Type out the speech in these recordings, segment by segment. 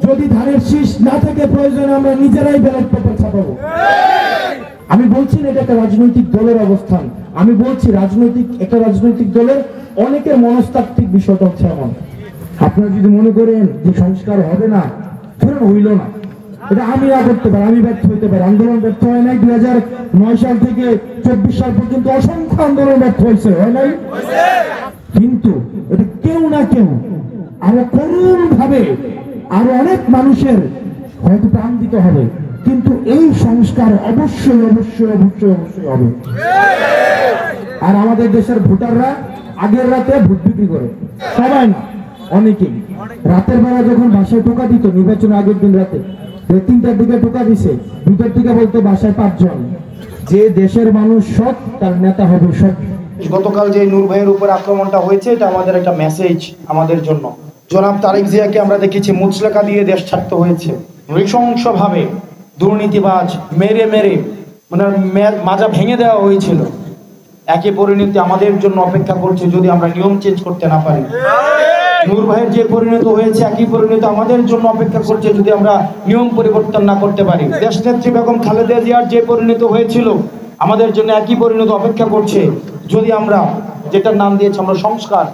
যদি ধানের শীষ না থাকে প্রয়োজনে আমরা নিজেরাই ব্যালট পেপার ছাপাবো। আমি বলছি না এটা একটা রাজনৈতিক দলের অবস্থান, আমি বলছি একটা রাজনৈতিক দলের অনেকের মনস্তাত্ত্বিক বিষয়টা হচ্ছে এমন। আপনারা যদি মনে করেন যে সংস্কার হবে না, ধরুন হইল না, এটা আমি না করতে পারি, আমি ব্যর্থ হইতে পারি। আন্দোলন ব্যর্থ হয় নাই 2009 সাল থেকে 24 সাল পর্যন্ত অসংখ্য আন্দোলন ব্যর্থ হয়েছে, হয় নাই? কিন্তু এটা কেউ না কেউ আরো করুণ ভাবে আরো অনেক মানুষের হয়তো প্রাণ দিতে হবে, কিন্তু এই সংস্কার অবশ্যই অবশ্যই অবশ্যই অবশ্যই হবে। আর আমাদের দেশের ভোটাররা আগের রাতে ভোট বিক্রি করে, সবাই না, অনেকেই রাতের বেলা যখন বাসায় টোকা দিত, নির্বাচন আগের দিন রাতে 3টার দিকে টোকা দিছে, 2টার দিকে বলতো বাসায় 5 জন। যে দেশের মানুষ সৎ তার নেতা হবে সৎ। গতকাল যে নূর ভাইয়ের উপর আক্রমণটা হয়েছে, এটা আমাদের একটা মেসেজ আমাদের জন্য। জনাব তারেক জিয়াকে আমরা দেখেছি মুচলেকা দিয়ে দেশ ছাড়তে হয়েছে, নৃশংসভাবে দুর্নীতিবাজ মেরে মেরে মানে মাজা ভেঙে দেওয়া হয়েছিল। একই পরিণতি আমাদের জন্য অপেক্ষা করছে যদি আমরা নিয়ম চেঞ্জ করতে না পারি। নূর ভাইয়ের যে পরিণত হয়েছে, একই পরিণত আমাদের জন্য অপেক্ষা করছে যদি আমরা নিয়ম পরিবর্তন না করতে পারি। দেশনেত্রী বেগম খালেদা জিয়ার যে পরিণত হয়েছিল, আমাদের জন্য একই পরিণত অপেক্ষা করছে যদি আমরা, যেটার নাম দিয়েছি আমরা সংস্কার,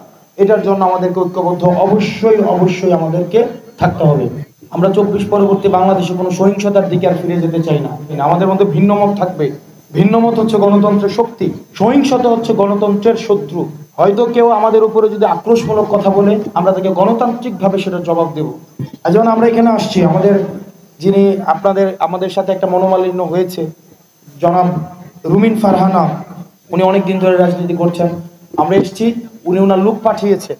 এটার জন্য আমাদেরকে ঐক্যবদ্ধ অবশ্যই অবশ্যই আমাদেরকে থাকতে হবে। আমরা 24 পরবর্তী বাংলাদেশে কোনো সহিংসতার দিকে আর ফিরে যেতে চাই না। আমাদের মধ্যে ভিন্নমত থাকবে, ভিন্নমত হচ্ছে গণতন্ত্রের শক্তি, সহিংসতা হচ্ছে গণতন্ত্রের শত্রু। হয়তো কেউ আমাদের উপরে যদি আক্রোশমূলক কথা বলে, আমরা তাকে গণতান্ত্রিক ভাবে সেটার জবাব দেব। আর যখন আমরা এখানে আসছি, যিনি আমাদের সাথে একটা মনোমালিন্য হয়েছে, জনাব রুমিন ফারহানা, উনি অনেক দিন ধরে রাজনীতি করছেন। আমরা এসেছি, উনি ওনার লোক পাঠিয়েছে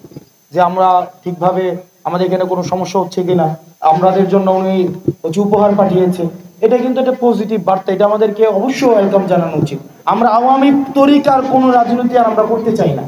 যে আমরা ঠিকভাবে আমাদের এখানে কোনো সমস্যা হচ্ছে কিনা, আমাদের জন্য উনি উপহার পাঠিয়েছে। এটা কিন্তু একটা পজিটিভ বার্তা, এটা আমাদেরকে অবশ্যই ওয়েলকাম জানানো উচিত। আমরা আওয়ামী তরিকার কোনো রাজনীতি আর আমরা করতে চাই না।